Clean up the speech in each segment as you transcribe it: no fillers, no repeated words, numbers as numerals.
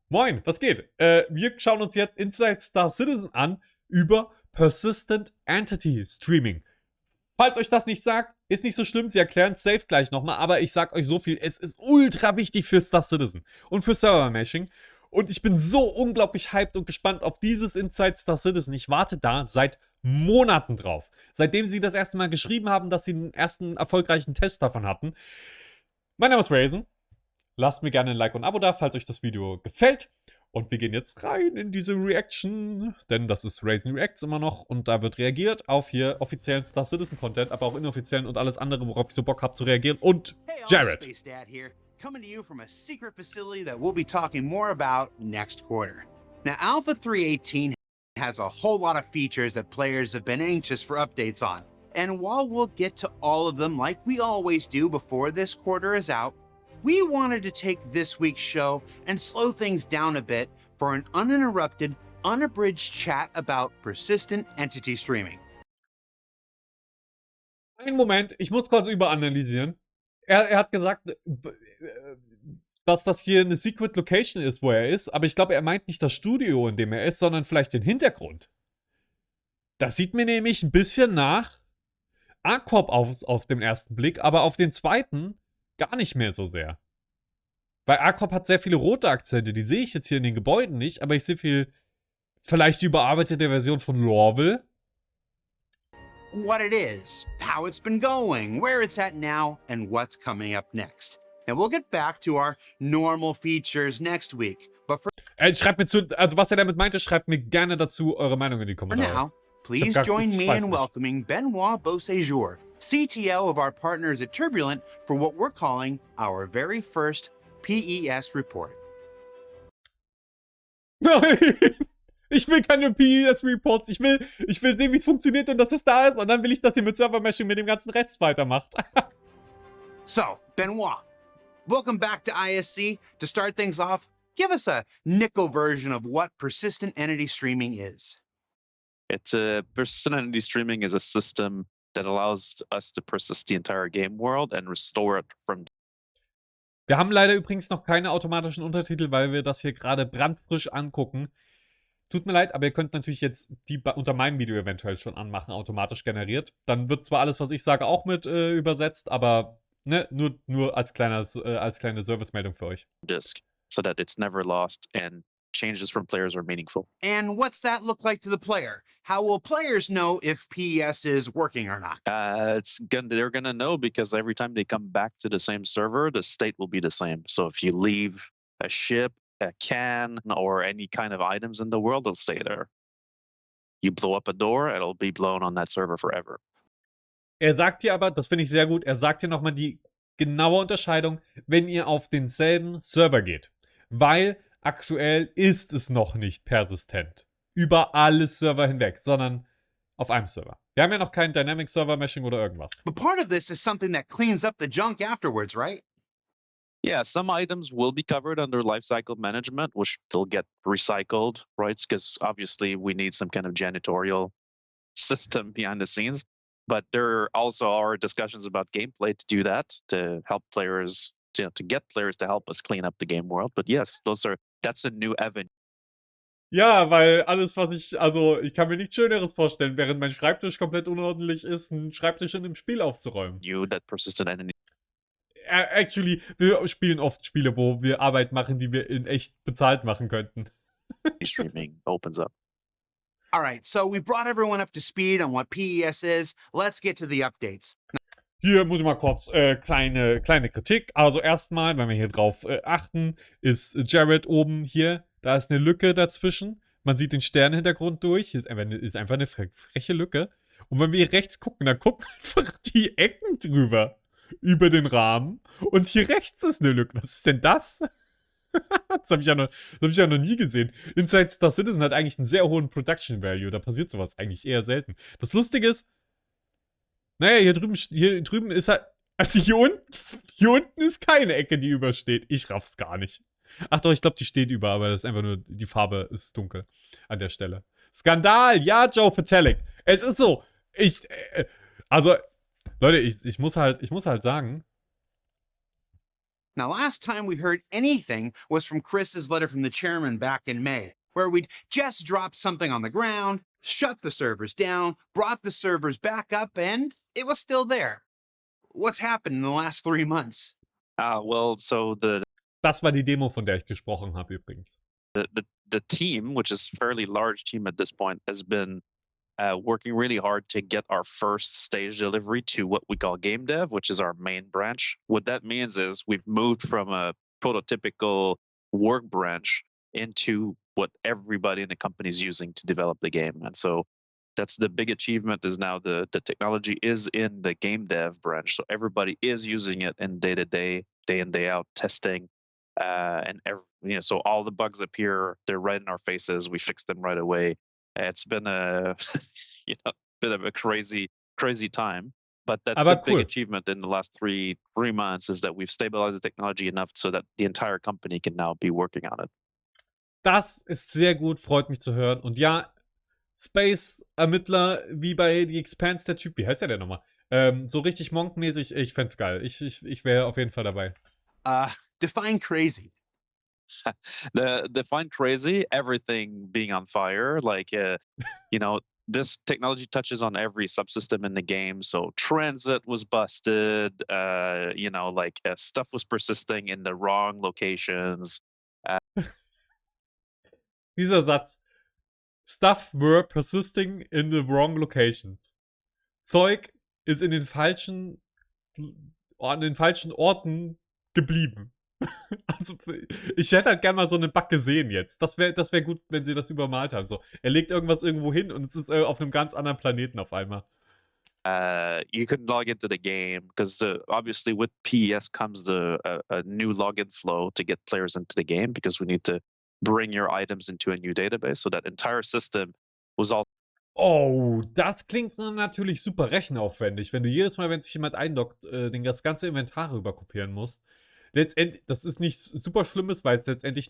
Moin, was geht? Wir schauen uns jetzt Inside Star Citizen an über Persistent Entity Streaming. Falls euch das nicht sagt, ist nicht so schlimm, sie erklären es safe gleich nochmal, aber ich sag euch so viel, es ist ultra wichtig für Star Citizen und für Server-Meshing. Und ich bin so unglaublich hyped und gespannt auf dieses Inside Star Citizen. Ich warte da seit Monaten drauf. Seitdem sie das erste Mal geschrieben haben, dass sie den ersten erfolgreichen Test davon hatten. Mein Name ist Reysn. Lasst mir gerne ein Like und ein Abo da, falls euch das Video gefällt. Und wir gehen jetzt rein in diese Reaction, denn das ist Reysn Reacts immer noch und da wird reagiert auf hier offiziellen Star Citizen Content, aber auch inoffiziellen und alles andere, worauf ich so Bock habe zu reagieren. Und Jared. Space Dad here, coming to you from a secret facility that we'll be talking more about next quarter. Now, Alpha 3.18 has a whole lot of features that players have been anxious for updates on. And while we'll get to all of them like we always do before this quarter is out, we wanted to take this week's show and slow things down a bit for an uninterrupted, unabridged chat about persistent entity streaming. Einen Moment, ich muss kurz überanalysieren. Er hat gesagt, dass das hier eine Secret Location ist, wo er ist, aber ich glaube, er meint nicht das Studio, in dem er ist, sondern vielleicht den Hintergrund. Das sieht mir nämlich ein bisschen nach A-Corp auf den ersten Blick, aber auf den zweiten gar nicht mehr so sehr. Weil A-Corp hat sehr viele rote Akzente, die sehe ich jetzt hier in den Gebäuden nicht, aber ich sehe viel, vielleicht die überarbeitete Version von Lorville. What it is, how it's been going, where it's at now, and what's coming up next. And we'll get back to our normal features next week. But for Schreibt mir zu, also was er damit meinte, schreibt mir gerne dazu eure Meinung in die Kommentare. now, please join me in welcoming Benoit Beauséjour, CTO of our partners at Turbulent, for what we're calling our very first PES report. Nein! Ich will keine PES-Reports. Ich will sehen, wie es funktioniert und dass es da ist. Und dann will ich, dass ihr mit Server-Meshing mit dem ganzen Rest weitermacht. So, Benoit, welcome back to ISC. To start things off, give us a nickel version of what persistent entity streaming is. Persistent entity streaming is a system that allows us to persist the entire game world and restore it from. Wir haben leider übrigens noch keine automatischen Untertitel, weil wir das hier gerade brandfrisch angucken. Tut mir leid, aber ihr könnt natürlich jetzt die unter meinem Video eventuell schon anmachen, automatisch generiert. Dann wird zwar alles, was ich sage, auch mit übersetzt, aber ne, nur als kleine Servicemeldung für euch. Disk, so that it's never lost and changes from players are meaningful. And what's that look like to the player? How will players know if PES is working or not? They're gonna know because every time they come back to the same server, the state will be the same. So if you leave a ship, a can, or any kind of items in the world, it'll stay there. You blow up a door, it'll be blown on that server forever. Er sagt hier aber, das finde ich sehr gut, er sagt hier nochmal die genaue Unterscheidung, wenn ihr auf denselben Server geht. Weil aktuell ist es noch nicht persistent. Über alle Server hinweg, sondern auf einem Server. Wir haben ja noch kein Dynamic Server Meshing oder irgendwas. But part of this is something that cleans up the junk afterwards, right? Yeah, some items will be covered under lifecycle management, which they'll get recycled, right? Because obviously we need some kind of janitorial system behind the scenes. But there also are discussions about gameplay to do that, to help players, to get players to help us clean up the game world. But yes, that's a new avenue. Ja, weil alles, was ich kann mir nichts Schöneres vorstellen, während mein Schreibtisch komplett unordentlich ist, einen Schreibtisch in einem Spiel aufzuräumen. That persistent entity. Actually, wir spielen oft Spiele, wo wir Arbeit machen, die wir in echt bezahlt machen könnten. Streaming opens up. All right, so we brought everyone up to speed on what PES is. Let's get to the updates. Hier muss ich mal kurz kleine Kritik. Also erstmal, wenn wir hier drauf achten, ist Jared oben hier. Da ist eine Lücke dazwischen. Man sieht den Sternenhintergrund durch. Hier ist einfach eine freche Lücke. Und wenn wir hier rechts gucken, dann gucken einfach die Ecken drüber. Über den Rahmen. Und hier rechts ist eine Lücke. Was ist denn das? Das habe ich ja noch nie gesehen. Inside Star Citizen hat eigentlich einen sehr hohen Production Value. Da passiert sowas eigentlich eher selten. Das Lustige ist, naja, hier drüben ist halt, also hier unten ist keine Ecke, die übersteht. Ich raff's gar nicht. Ach doch, ich glaube, die steht über, aber das ist einfach nur, die Farbe ist dunkel an der Stelle. Skandal! Ja, Joe Patelic. Es ist so. Also, Leute, ich muss halt sagen, Now, last time we heard anything was from Chris's letter from the chairman back in May, where we'd just dropped something on the ground, shut the servers down, brought the servers back up, and it was still there. What's happened in the last 3 months? Well, so Das war die Demo, von der ich gesprochen habe übrigens. the team, which is a fairly large team at this point, has been working really hard to get our first stage delivery to what we call game dev, which is our main branch. What that means is we've moved from a prototypical work branch into what everybody in the company is using to develop the game. And so that's the big achievement, is now the technology is in the game dev branch. So everybody is using it in day-to-day, day in, day out testing. So all the bugs appear, they're right in our faces. We fix them right away. It's been a bit of a crazy time, but that's Aber a big cool. achievement in the last three months, is that we've stabilized the technology enough so that the entire company can now be working on it. Das ist sehr gut, freut mich zu hören. Und ja, Space-Ermittler, wie bei The Expanse, der Typ, wie heißt der denn nochmal? So richtig Monk-mäßig, ich fänd's geil. Ich wäre auf jeden Fall dabei. Define crazy. Define crazy, everything being on fire, like this technology touches on every subsystem in the game. So transit was busted, stuff was persisting in the wrong locations. Dieser Satz. Stuff were persisting in the wrong locations. Zeug ist an den falschen Orten geblieben. Also, ich hätte halt gerne mal so einen Bug gesehen jetzt. Das wär gut, wenn sie das übermalt haben. So, er legt irgendwas irgendwo hin und es ist auf einem ganz anderen Planeten auf einmal. You can log into the game because obviously with PES comes a new login flow to get players into the game, because we need to bring your items into a new database. So that entire system was all. Oh, das klingt natürlich super rechenaufwendig, wenn du jedes Mal, wenn sich jemand einloggt, das ganze Inventar rüberkopieren musst. Letztendlich, das ist nichts super Schlimmes, weil es letztendlich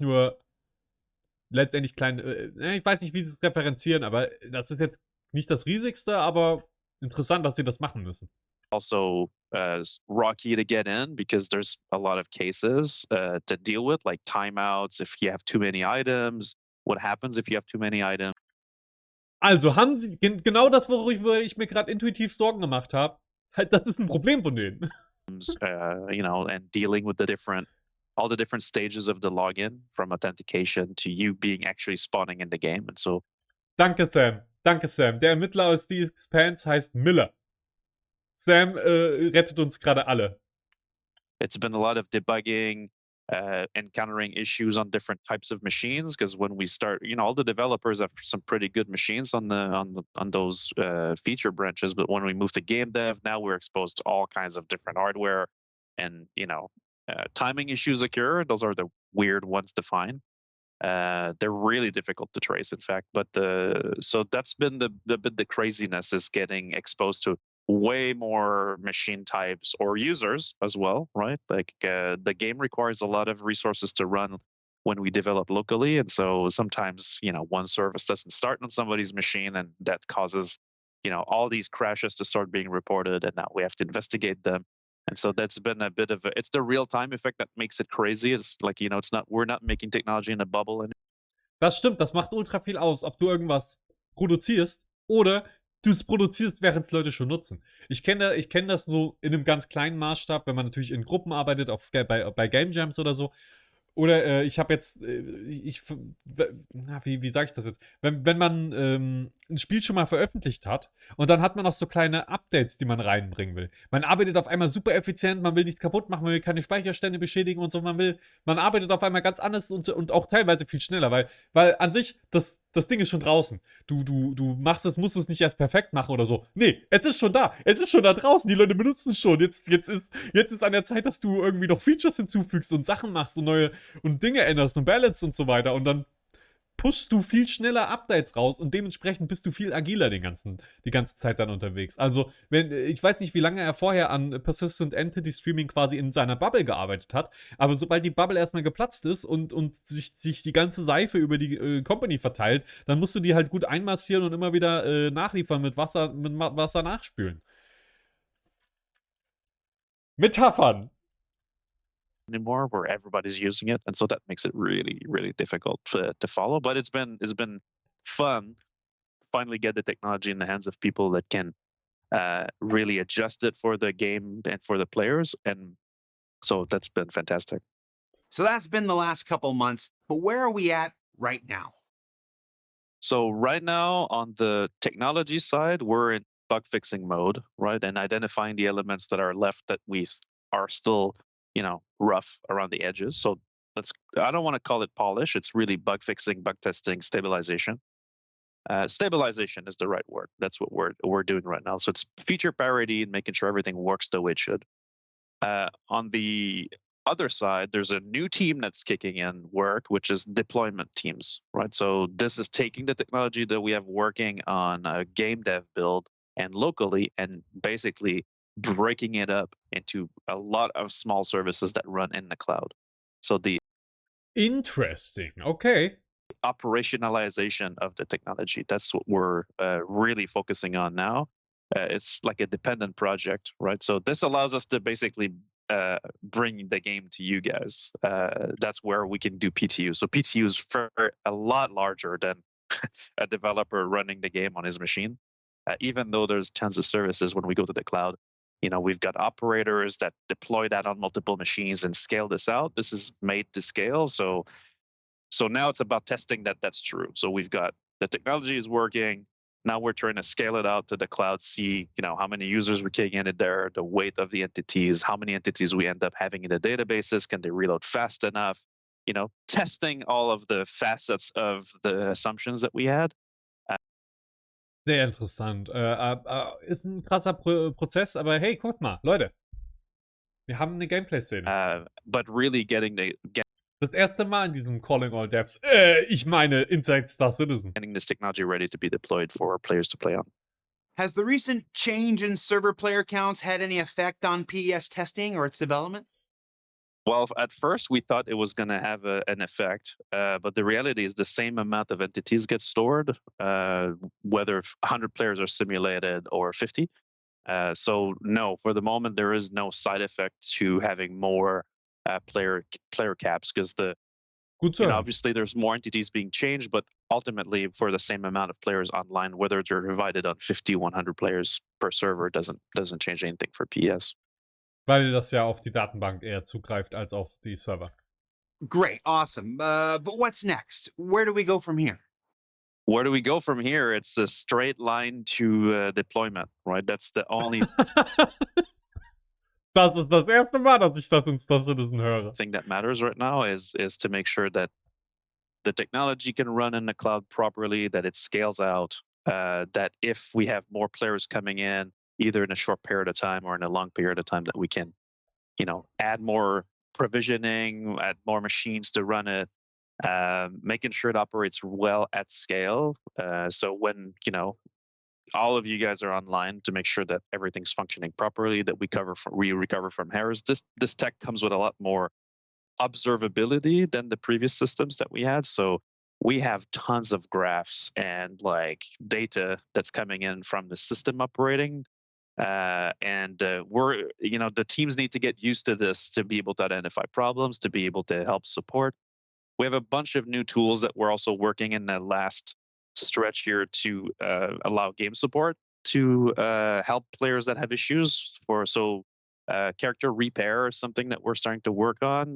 kleine, ich weiß nicht, wie sie es referenzieren, aber das ist jetzt nicht das Riesigste, aber interessant, dass sie das machen müssen. Also rocky to get in, because there's a lot of cases to deal with, like timeouts, if you have too many items, what happens if you have too many items. Also haben sie genau das, worüber ich mir gerade intuitiv Sorgen gemacht habe. Halt, das ist ein Problem von denen. And dealing with all the different stages of the login, from authentication to you being actually spawning in the game. And so. Danke, Sam. Der Ermittler aus The Expanse heißt Miller. Sam rettet uns gerade alle. It's been a lot of debugging, encountering issues on different types of machines, because when we start, all the developers have some pretty good machines on those feature branches, but when we move to game dev, now we're exposed to all kinds of different hardware, and timing issues occur. Those are the weird ones to find. They're really difficult to trace, in fact. But so that's been the craziness, is getting exposed to way more machine types or users as well, right? Like the game requires a lot of resources to run when we develop locally, and so sometimes one service doesn't start on somebody's machine, and that causes all these crashes to start being reported, and now we have to investigate them. And so that's been a bit of it's the real-time effect that makes it crazy. It's like, we're not making technology in a bubble anymore. Das stimmt, das macht ultra viel aus, ob du irgendwas produzierst oder du es produzierst, während es Leute schon nutzen. Ich kenne das so in einem ganz kleinen Maßstab, wenn man natürlich in Gruppen arbeitet, bei Game Jams oder so. Oder ich habe jetzt, wie sage ich das jetzt? Wenn man ein Spiel schon mal veröffentlicht hat und dann hat man noch so kleine Updates, die man reinbringen will. Man arbeitet auf einmal super effizient, man will nichts kaputt machen, man will keine Speicherstände beschädigen und so. Man arbeitet auf einmal ganz anders und auch teilweise viel schneller, weil an sich das Ding ist schon draußen. Du musst es nicht erst perfekt machen oder so. Nee, es ist schon da. Es ist schon da draußen. Die Leute benutzen es schon. Jetzt ist an der Zeit, dass du irgendwie noch Features hinzufügst und Sachen machst und Dinge änderst und Balance und so weiter. Und dann pushst du viel schneller Updates raus und dementsprechend bist du viel agiler die ganze Zeit dann unterwegs. Also, ich weiß nicht, wie lange er vorher an Persistent Entity Streaming quasi in seiner Bubble gearbeitet hat, aber sobald die Bubble erstmal geplatzt ist und sich die ganze Seife über die Company verteilt, dann musst du die halt gut einmassieren und immer wieder nachliefern mit Wasser nachspülen. Metaphern. anymore where everybody's using it, and so that makes it really, really difficult to follow. But it's been fun finally get the technology in the hands of people that can really adjust it for the game and for the players, and so that's been fantastic. So that's been the last couple months, but where are we at right now? So right now on the technology side, we're in bug fixing mode, right, and identifying the elements that are left that are still, rough around the edges. So I don't want to call it polish. It's really bug fixing, bug testing, stabilization. Stabilization is the right word. That's what we're doing right now. So it's feature parity and making sure everything works the way it should. On the other side, there's a new team that's kicking in work, which is deployment teams, right? So this is taking the technology that we have working on a game dev build and locally, and basically breaking it up into a lot of small services that run in the cloud. So the Interesting. Okay. operationalization of the technology, that's what we're really focusing on now. It's like a dependent project, right? So this allows us to basically bring the game to you guys. That's where we can do PTU. So PTU is for a lot larger than a developer running the game on his machine. Even though there's tons of services when we go to the cloud, we've got operators that deploy that on multiple machines and scale this out. This is made to scale. So now it's about testing that that's true. So we've got the technology is working. Now we're trying to scale it out to the cloud, see, how many users we're kicking in there, the weight of the entities, how many entities we end up having in the databases, can they reload fast enough, testing all of the facets of the assumptions that we had. Sehr interessant. Ist ein krasser Prozess, aber hey, guckt mal, Leute. Wir haben eine Gameplay-Szene. But really Das erste Mal in diesem Calling All Devs. Ich meine Inside Star Citizen. getting this technology ready to be deployed for players to play on. Has the recent change in server player counts had any effect on PES testing or its development? Well, at first we thought it was going to have an effect, but the reality is the same amount of entities get stored, whether 100 players are simulated or 50. So no, for the moment there is no side effect to having more player caps, because Gut zu hören. obviously there's more entities being changed, but ultimately for the same amount of players online, whether they're divided on 50, 100 players per server, doesn't change anything for PS. Weil das ja auf die Datenbank eher zugreift als auf die Server. Great, awesome. But what's next? Where do we go from here? Where do we go from here? It's a straight line to deployment, right? That's the only Das ist das erste Mal, dass ich das in Star Citizen höre. thing that matters right now is to make sure that the technology can run in the cloud properly, that it scales out, that if we have more players coming in, either in a short period of time or in a long period of time, that we can, add more provisioning, add more machines to run it, making sure it operates well at scale. So when, all of you guys are online, to make sure that everything's functioning properly, that we recover from errors. This tech comes with a lot more observability than the previous systems that we had. So we have tons of graphs and data that's coming in from the system operating. And we're, the teams need to get used to this to be able to identify problems, to be able to help support. We have a bunch of new tools that we're also working in the last stretch here to allow game support to help players that have issues. Character repair is something that we're starting to work on.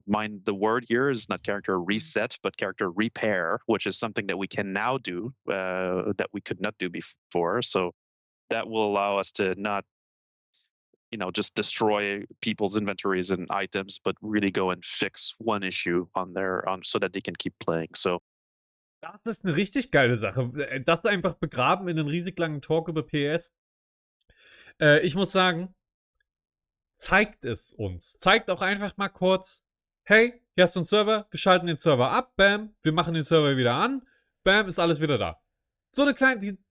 Mind the word here is not character reset, but character repair, which is something that we can now do that we could not do before. So that will allow us to not, just destroy people's inventories and items, but really go and fix one issue so that they can keep playing. So Das ist eine richtig geile Sache. Das einfach begraben in einen riesig langen Talk über PS. Ich muss sagen, zeigt es uns. Zeigt auch einfach mal kurz, hey, hier hast du einen Server, wir schalten den Server ab, bam, wir machen den Server wieder an, bam, ist alles wieder da. So eine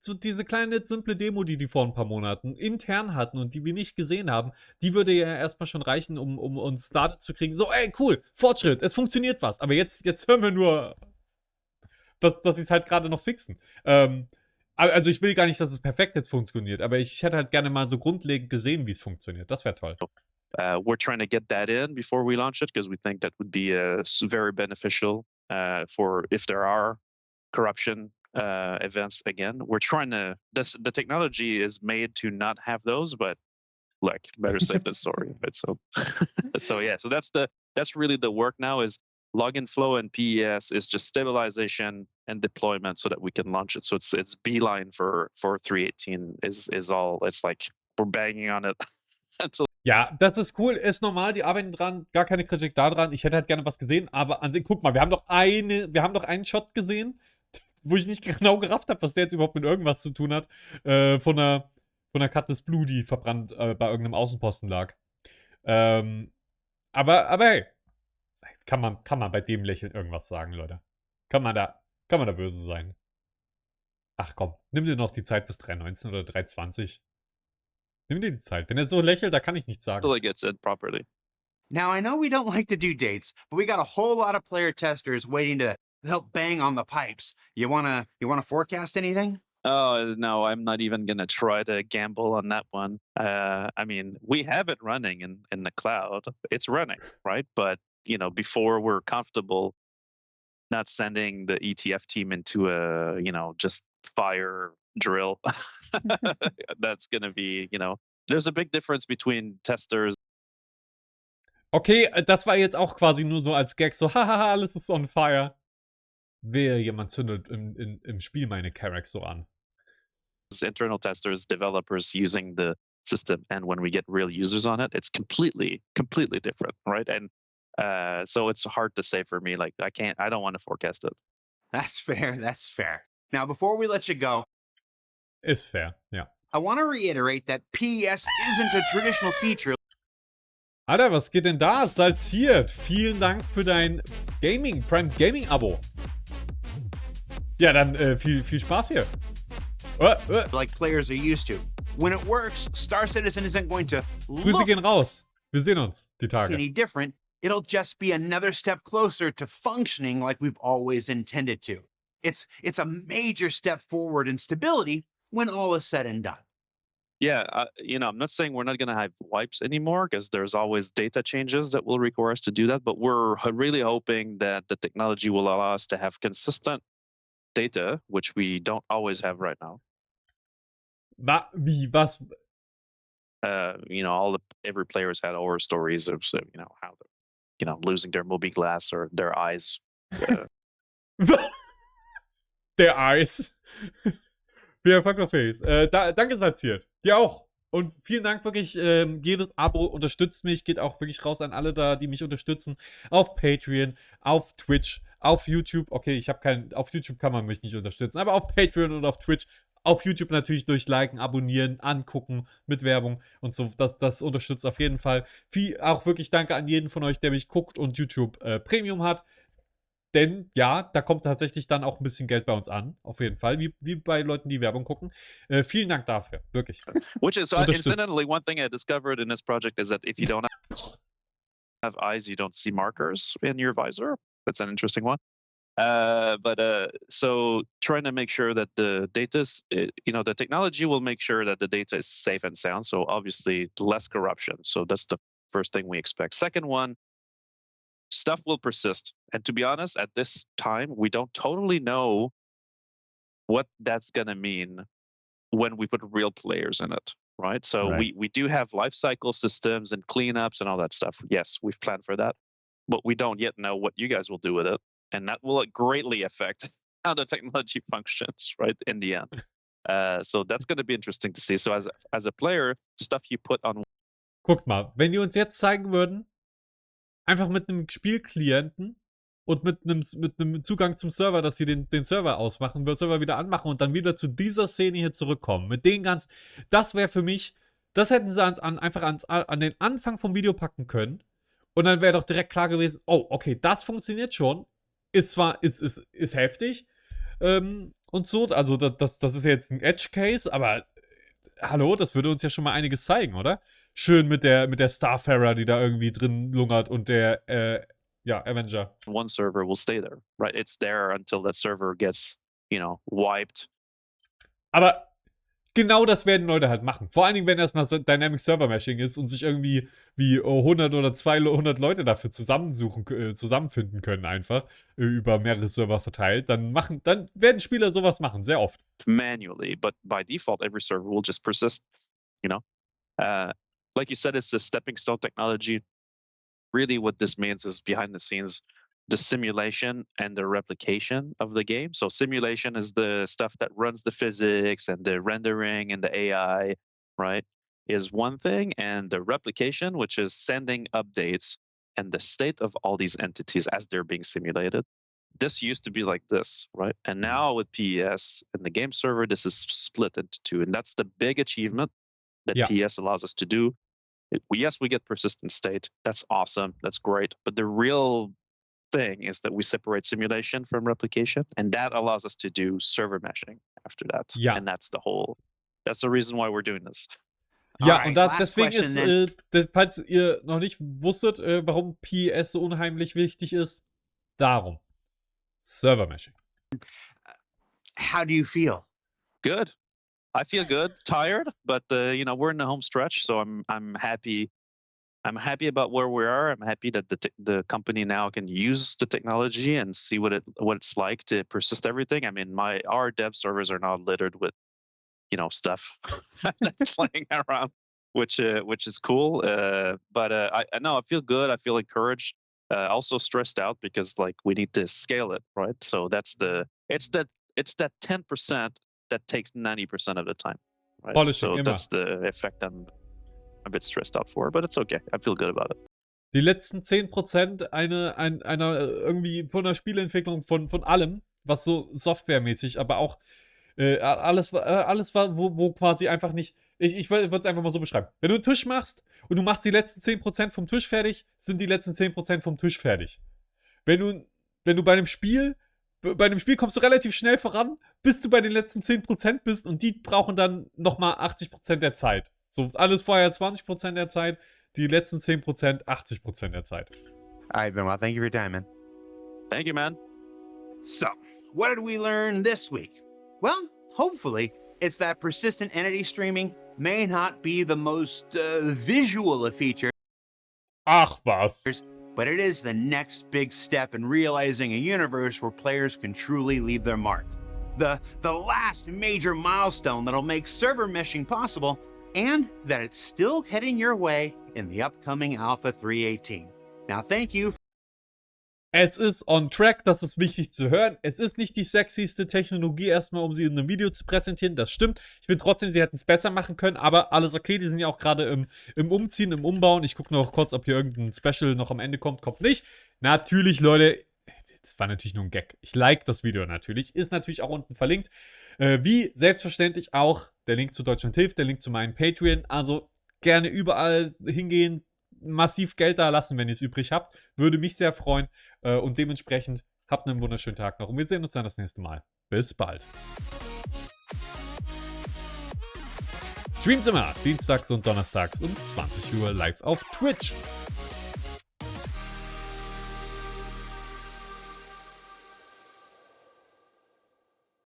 diese kleine, simple Demo, die vor ein paar Monaten intern hatten und die wir nicht gesehen haben, die würde ja erstmal schon reichen, um uns started zu kriegen. So, ey, cool, Fortschritt, es funktioniert was. Aber jetzt hören wir nur, dass sie es halt gerade noch fixen. Also ich will gar nicht, dass es perfekt jetzt funktioniert, aber ich hätte halt gerne mal so grundlegend gesehen, wie es funktioniert. Das wäre toll. We're trying to get that in before we launch it because we think that would be very beneficial for if there are corruption events again. We're trying to, the technology is made to not have those, but look, better safe than sorry. Right? So, so that's really the work now is login flow and PES is just stabilization and deployment so that we can launch it. So it's beeline for 3.18 is all. It's like we're banging on it until. Ja, das ist cool, ist normal, die arbeiten dran, gar keine Kritik daran. Ich hätte halt gerne was gesehen, aber an sich, guck mal, wir haben doch einen Shot gesehen, wo ich nicht genau gerafft habe, was der jetzt überhaupt mit irgendwas zu tun hat, von einer Katniss Blue, die verbrannt bei irgendeinem Außenposten lag. Aber hey, kann man bei dem Lächeln irgendwas sagen, Leute? Kann man da böse sein? Ach komm, nimm dir noch die Zeit bis 3.19 oder 3.20. Nimm dir die Zeit. Wenn er so lächelt, da kann ich nichts sagen. Until it gets in properly. Now, I know we don't like to do dates, but we got a whole lot of player testers waiting to help bang on the pipes. You wanna forecast anything? Oh no, I'm not even gonna try to gamble on that one. I mean, we have it running in the cloud. It's running, right? But before we're comfortable not sending the ETF team into a just fire drill, that's gonna be there's a big difference between testers. Okay, das war jetzt auch quasi nur so als Gag, so hahaha, alles ist on fire. Wehe, jemand zündet im Spiel meine Charax so an. Internal testers, developers using the system, and when we get real users on it, it's completely different, right? And so it's hard to say for me. Like I don't want to forecast it. That's fair. That's fair. Now, before we let you go, ist fair, ja. I want to reiterate that PES isn't a traditional feature. Alter, was geht denn da? Salziert. Vielen Dank für dein Prime Gaming Abo. Ja, dann viel Spaß hier. Like players are used to. When it works, Star Citizen isn't going to Grüße look gehen raus. Wir sehen uns die Tage. any different. It'll just be another step closer to functioning like we've always intended to. It's a major step forward in stability when all is said and done. Yeah, I'm not saying we're not going to have wipes anymore because there's always data changes that will require us to do that. But we're really hoping that the technology will allow us to have consistent data, which we don't always have right now. Wie, was? Every player's had horror stories of how they're, losing their movie glass or their eyes. Der Eis. Ja, Fuckface. Danke, Salziert. Dir auch. Und vielen Dank wirklich. Jedes Abo unterstützt mich. Geht auch wirklich raus an alle da, die mich unterstützen. Auf Patreon, auf Twitch, auf YouTube. Okay, auf YouTube kann man mich nicht unterstützen, aber auf Patreon und auf Twitch. Auf YouTube natürlich durch Liken, Abonnieren, Angucken mit Werbung und so. Das unterstützt auf jeden Fall. Auch wirklich danke an jeden von euch, der mich guckt und YouTube Premium hat. Denn ja, da kommt tatsächlich dann auch ein bisschen Geld bei uns an. Auf jeden Fall. Wie bei Leuten, die Werbung gucken. Vielen Dank dafür. Wirklich. Which is, incidentally, one thing I discovered in this project is that if you don't have eyes, you don't see markers in your visor. That's an interesting one. So trying to make sure that the data is, the technology will make sure that the data is safe and sound. So obviously less corruption. So that's the first thing we expect. Second one, stuff will persist. And to be honest, at this time, we don't totally know what that's going to mean when we put real players in it, right? So Right. we do have life cycle systems and cleanups and all that stuff. Yes, we've planned for that, but we don't yet know what you guys will do with it. And that will greatly affect how the technology functions, right, in the end. So that's going to be interesting to see. So as a player, stuff you put on. Guckt mal, wenn die uns jetzt zeigen würden, einfach mit einem Spielklienten und mit einem Zugang zum Server, dass sie den Server ausmachen, den Server wieder anmachen und dann wieder zu dieser Szene hier zurückkommen. Mit den ganzen, das wäre für mich, das hätten sie einfach an den Anfang vom Video packen können und dann wäre doch direkt klar gewesen, oh, okay, das funktioniert schon, ist heftig und so, also das ist jetzt ein Edge-Case, aber hallo, das würde uns ja schon mal einiges zeigen, oder? Schön mit der Starfarer, die da irgendwie drin lungert und der Avenger. One server will stay there, right? It's there until that server gets, wiped. Aber genau das werden Leute halt machen. Vor allen Dingen, wenn erstmal Dynamic Server Meshing ist und sich irgendwie wie 100 oder 200 Leute dafür zusammenfinden können einfach, über mehrere Server verteilt, dann werden Spieler sowas machen, sehr oft. Manually, but by default, every server will just persist, you know? Like you said, it's a stepping stone technology. Really what this means is behind the scenes, the simulation and the replication of the game. So simulation is the stuff that runs the physics and the rendering and the AI, right, is one thing. And the replication, which is sending updates and the state of all these entities as they're being simulated. This used to be like this, right? And now with PES and the game server, this is split into two. And that's the big achievement that PES allows us to do. Yes, we get persistent state. That's awesome. That's great. But the real thing is that we separate simulation from replication, and that allows us to do server meshing after that. Ja. And that's the reason why we're doing this. Ja, und deswegen ist, falls ihr noch nicht wusstet, warum PES so unheimlich wichtig ist, darum. Server meshing. How do you feel? Good. I feel good, tired, but we're in the home stretch, so I'm happy. I'm happy about where we are. I'm happy that the company now can use the technology and see what it's like to persist everything. I mean, our dev servers are now littered with, stuff flying around, which is cool. But I know I feel good. I feel encouraged. Also stressed out because we need to scale it, right? So it's that 10% that takes 90% of the time, right? Polishing, immer. That's the effect I'm a bit stressed out for, but it's okay. I feel good about it. Die letzten 10% einer irgendwie von der Spieleentwicklung von allem, was so softwaremäßig, aber auch alles war, wo quasi einfach nicht. Ich würde es einfach mal so beschreiben. Wenn du einen Tisch machst und du machst die letzten 10% vom Tisch fertig, sind die letzten 10% vom Tisch fertig. Wenn du bei einem Spiel kommst du relativ schnell voran, bis du bei den letzten 10% bist und die brauchen dann nochmal 80% der Zeit. So, alles vorher 20% der Zeit, die letzten 10% 80% der Zeit. All right, Benoit, thank you for your time, man. Thank you, man. So, what did we learn this week? Well, hopefully, it's that persistent entity streaming may not be the most visual of features. Ach was. But it is the next big step in realizing a universe where players can truly leave their mark. The last major milestone that'll make server meshing possible, and that it's still heading your way in the upcoming Alpha 3.18. Now thank you. Es ist on track, das ist wichtig zu hören. Es ist nicht die sexyste Technologie erstmal, um sie in einem Video zu präsentieren, das stimmt. Ich finde trotzdem, sie hätten es besser machen können, aber alles okay. Die sind ja auch gerade im Umziehen, im Umbauen. Ich gucke noch kurz, ob hier irgendein Special noch am Ende kommt. Kommt nicht. Natürlich, Leute, das war natürlich nur ein Gag. Ich like das Video natürlich. Ist natürlich auch unten verlinkt. Wie selbstverständlich auch der Link zu Deutschland hilft, der Link zu meinem Patreon. Also gerne überall hingehen, massiv Geld da lassen, wenn ihr es übrig habt. Würde mich sehr freuen. Und dementsprechend habt einen wunderschönen Tag noch. Und wir sehen uns dann das nächste Mal. Bis bald. Streams immer dienstags und donnerstags um 20 Uhr live auf Twitch.